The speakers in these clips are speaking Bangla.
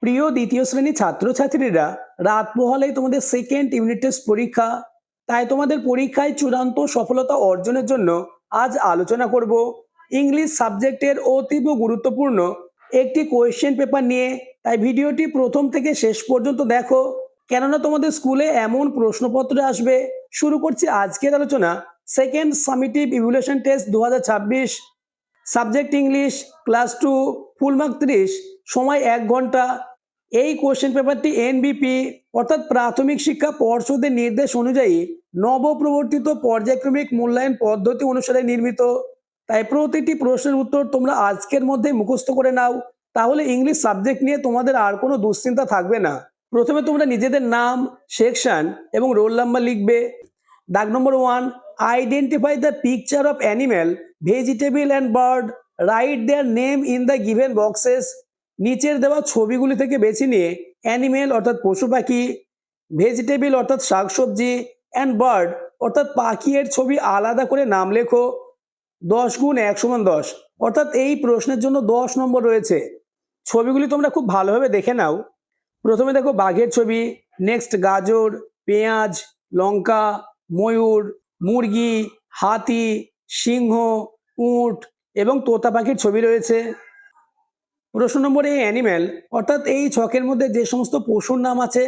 প্রিয় দ্বিতীয় শ্রেণী ছাত্রছাত্রীরা, রাত পোহালেই তোমাদের সেকেন্ড ইউনিট টেস্ট পরীক্ষা। তাই তোমাদের পরীক্ষায় চূড়ান্ত সফলতা অর্জনের জন্য আজ আলোচনা করব ইংলিশ সাবজেক্টের অতীব গুরুত্বপূর্ণ একটি কোয়েশ্চেন পেপার নিয়ে। তাই ভিডিওটি প্রথম থেকে শেষ পর্যন্ত দেখো, কেননা তোমাদের স্কুলে এমন প্রশ্নপত্র আসবে। শুরু করছি আজকের আলোচনা। Second summative evaluation test 2026, subject English, class 2, full mark 30, সময় 1 ঘন্টা। এই কোশ্চেন পেপারটি এনবিপি অর্থাৎ প্রাথমিক শিক্ষা পর্ষদের নির্দেশ অনুযায়ী নবপ্রবর্তিত পর্যায়ক্রমিক মূল্যায়ন পদ্ধতি অনুসারে নির্মিত। তাই প্রতিটি প্রশ্নের উত্তর তোমরা আজকের মধ্যে মুখস্থ করে নাও, তাহলে ইংলিশ সাবজেক্ট নিয়ে তোমাদের আর কোনো দুশ্চিন্তা থাকবে না। প্রথমে তোমরা নিজেদের নাম, সেকশন এবং রোল নাম্বার লিখবে। দাগ নম্বর 1, identify the picture of animal, vegetable and bird, right there name in the given boxes. নিচের দেওয়া ছবিগুলি থেকে বেছে নিয়ে অ্যানিমেল অর্থাৎ পশু পাখি, ভেজিটেবল অর্থাৎ শাকসবজি, অ্যান্ড বার্ড অর্থাৎ পাখির ছবি আলাদা করে নাম লেখো। 10 গুণ 1 সমান 10, অর্থাৎ এই প্রশ্নের জন্য 10 নম্বর রয়েছে। ছবিগুলি তোমরা খুব ভালোভাবে দেখে নাও। প্রথমে দেখো বাঘের ছবি, নেক্সট গাজর, পেঁয়াজ, লঙ্কা, ময়ূর, মুরগি, হাতি, সিংহ, উট এবং তোতা পাখির ছবি রয়েছে। প্রশ্ন নম্বর এ, অ্যানিম্যাল অর্থাৎ এই ছকের মধ্যে যে সমস্ত পশুর নাম আছে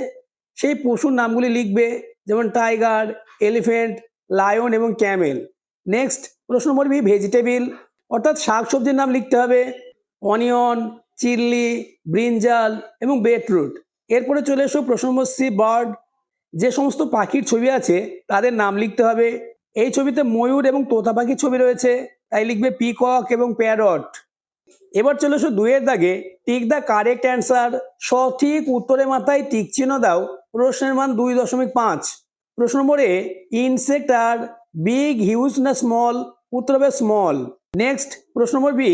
সেই পশুর নামগুলি লিখবে, যেমন টাইগার, এলিফ্যান্ট, লায়ন এবং ক্যামেল। নেক্সট প্রশ্ন নম্বর বি, ভেজিটেবল অর্থাৎ শাকসবজির নাম লিখতে হবে, অনিয়ন, চিল্লি, ব্রিঞ্জাল এবং বিটরুট। এরপরে চলে এসো প্রশ্ন নম্বর সি, বার্ড, যে সমস্ত পাখির ছবি আছে তাদের নাম লিখতে হবে। এই ছবিতে ময়ূর এবং তোতা পাখির ছবি রয়েছে, তাই লিখবে পিকক এবং প্যারট। এবার চলে এসো 2 দাগে, টিক দ্য কারেক্ট অ্যান্সার, সঠিক উত্তরের মাথায় টিক চিহ্ন দাও। প্রশ্নের মান 2.5। প্রশ্ন নম্বর A, insect are big, huge না স্মল? উত্তর হবে স্মল। নেক্সট প্রশ্ন নম্বর বি,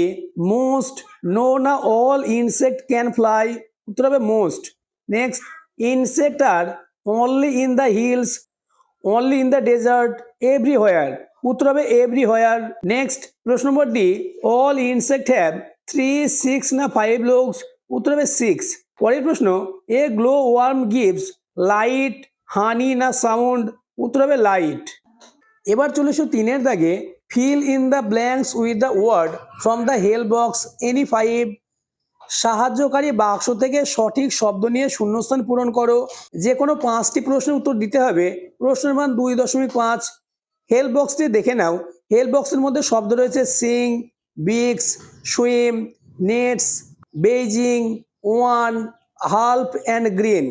মোস্ট, নো না অল ইনসেক্ট ক্যান ফ্লাই? উত্তর হবে most. Next, insect are only in the hills, only in the desert, everywhere? উত্তর হবে এভরিহোয়ার। নেক্সট প্রশ্ন number D, all insect have 3, 6 না 5 লোগস? উত্তর হবে 6। পরের প্রশ্ন, এ গ্লো ওয়ার্ম গিভস লাইট, হানি না সাউন্ড? উত্তর হবে লাইট। এবার চলে এসো 3 দাগে, fill in the blanks with the word from the help box any 5। সাহায্যকারী বাক্স থেকে সঠিক শব্দ নিয়ে শূন্যস্থান পূরণ করো। যে কোনো 5টি প্রশ্নের উত্তর দিতে হবে। প্রশ্নের মান 2.5। হেল্প বক্সটি দেখে নাও। হেল্প বক্সের মধ্যে শব্দ রয়েছে sing, beaks, swim, nests, Beijing, one, help and green.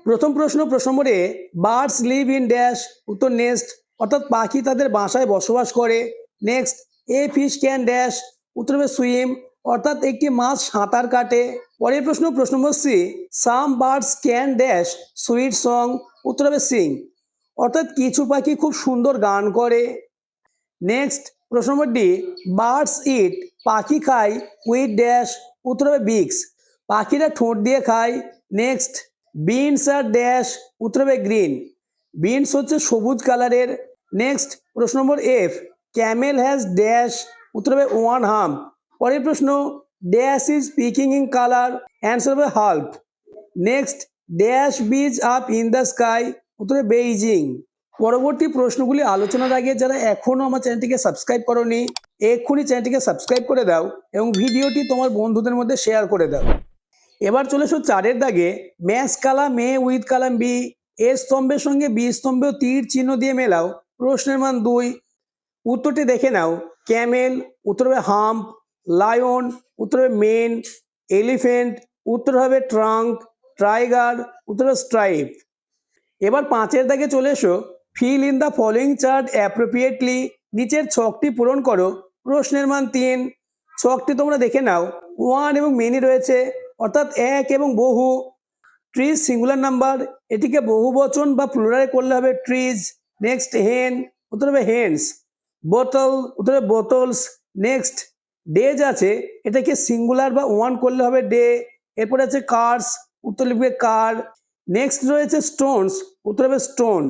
প্রথম প্রশ্ন নম্বর A, birds live in dash? উত্তর নেস্ট, অর্থাৎ পাখি তাদের বাসায় বসবাস করে। Next, A fish can dash? উত্তর হবে সুইম, অর্থাৎ একটি মাছ সাঁতার কাটে। পরের প্রশ্ন নম্বর C, some birds can dash sweet song? উত্তর হবে সিং, অর্থাৎ কিছু পাখি খুব সুন্দর গান করে। নেক্সট প্রশ্ন নম্বর ডি, বার্ডস ইট, পাখি খায় উইথ ড্যাশ? উত্তর হবে বিক্স, পাখিরা ঠোঁট দিয়ে খায়। Next, beans are dash? উত্তর হবে গ্রিন, বিনস হচ্ছে সবুজ কালারের। নেক্সট প্রশ্ন number F, camel has dash? উত্তর হবে 1 হাম্প। পরের প্রশ্ন, ড্যাশ ইজ পিকিং ইন কালার? অ্যান্সার হবে হাল্প। Next, dash is up in the sky? উত্তর হবে বেইজিং। পরবর্তী প্রশ্নগুলি আলোচনার আগে যারা এখনো আমার চ্যানেলটিকে সাবস্ক্রাইব করোনি, এক্ষুনি চ্যানেলটিকে সাবস্ক্রাইব করে দাও এবং ভিডিওটি তোমার বন্ধুদের মধ্যে শেয়ার করে দাও। এবার চলে এসো 4 দাগে, match column A with column B, A স্তম্ভের সঙ্গে বি স্তম্ভেও তীর চিহ্ন দিয়ে মেলাও। প্রশ্নের মান 2। উত্তরটি দেখে নাও। ক্যামেল, উত্তর হবে হাম্প। লায়ন, উত্তর হবে মেন। এলিফ্যান্ট, উত্তর হবে ট্রাঙ্ক। টাইগার, উত্তর হবে স্ট্রাইপ। এবার 5 দাগে চলে এসো, feel in the following chart appropriately, নিচের ছকটি পূরণ করো। প্রশ্নের মান 3। ছকটি তোমরা দেখে নাও। 1 এবং মেনি রয়েছে, অর্থাৎ এক এবং বহু। ট্রিজ সিঙ্গুলার নাম্বার, এটিকে বহু বচন বা প্লুরালে করলে হবে ট্রিজ। নেক্সট, হেন, উত্তর হবে হেন্স। বোতল, উত্তর হবে বোতলস। নেক্সট, ডেজ আছে, এটাকে সিঙ্গুলার বা 1 করলে হবে ডে। এরপরে আছে কার্স, উত্তর লিখবে কার। নেক্সট রয়েছে স্টোনস, উত্তর হবে স্টোন।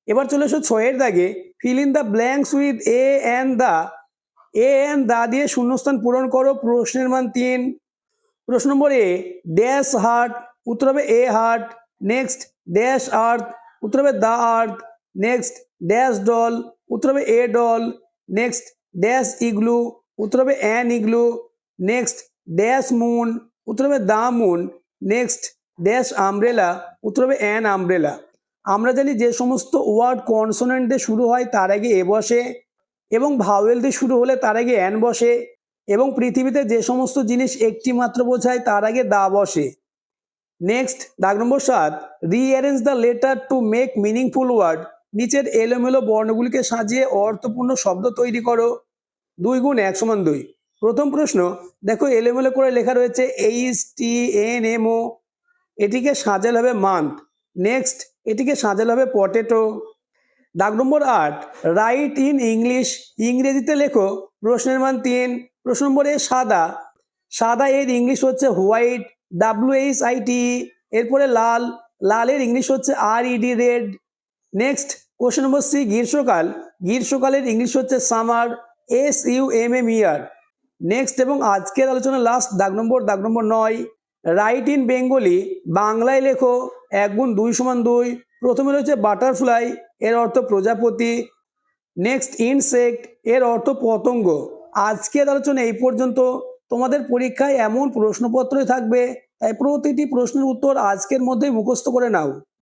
এবার চলে এসো 6 দাগে, fill in the blanks with a and the. A and the দিয়ে শূন্যস্থান পূরণ করো। প্রশ্নের মান 3। প্রশ্ন নম্বর এ, ড্যাশ হার্ট, উত্তর হবে a heart. Next, dash earth, উত্তর হবে the earth. Next, dash doll, উত্তর হবে a doll. Next, dash igloo, উত্তর হবে an igloo. Next, dash moon, উত্তর হবে the moon. Next, dash umbrella, উত্তর হবে অ্যান আমব্রেলা। আমরা জানি যে সমস্ত ওয়ার্ড কনসোনেন্ট দিয়ে শুরু হয় তার আগে এ বসে, এবং ভাওয়েল দিয়ে শুরু হলে তার আগে অ্যান বসে, এবং পৃথিবীতে যে সমস্ত জিনিস একটি মাত্র বোঝায় তার আগে দা বসে। নেক্সট, দাগ নম্বর 7, rearrange the letter to make meaningful word. নিচের এলোমেলো বর্ণগুলিকে সাজিয়ে অর্থপূর্ণ শব্দ তৈরি করো। 2 গুণ 1 সমান 2। প্রথম প্রশ্ন, দেখো এলোমেলো করে লেখা রয়েছে HTNMO, এটিকে সাজালে হবে মান্থ। নেক্সট, এটিকে সাজালে হবে পটেটো। দাগ নম্বর 8, রাইট ইন ইংলিশ, ইংরেজিতে লেখো। প্রশ্নের মান 3। প্রশ্ন নম্বর এ, সাদা, সাদা এর ইংলিশ হচ্ছে হোয়াইট, WHIT। এরপরে লাল, লালের ইংলিশ হচ্ছে RED, red. Next, question number C, গ্রীষ্মকাল, গ্রীষ্মকালের ইংলিশ হচ্ছে সামার, SUMMER। নেক্সট এবং আজকের আলোচনা লাস্ট দাগ নম্বর 9, রাইট ইন বেঙ্গলি, বাংলায় লেখো। 1 গুণ 2 সমান 2। প্রথমে রয়েছে বাটারফ্লাই, এর অর্থ প্রজাপতি। নেক্সট, ইনসেক্ট, এর অর্থ পতঙ্গ। আজকের আলোচনা এই পর্যন্ত। তোমাদের পরীক্ষায় এমন প্রশ্নপত্রই থাকবে, তাই প্রতিটি প্রশ্নের উত্তর আজকের মধ্যেই মুখস্থ করে নাও।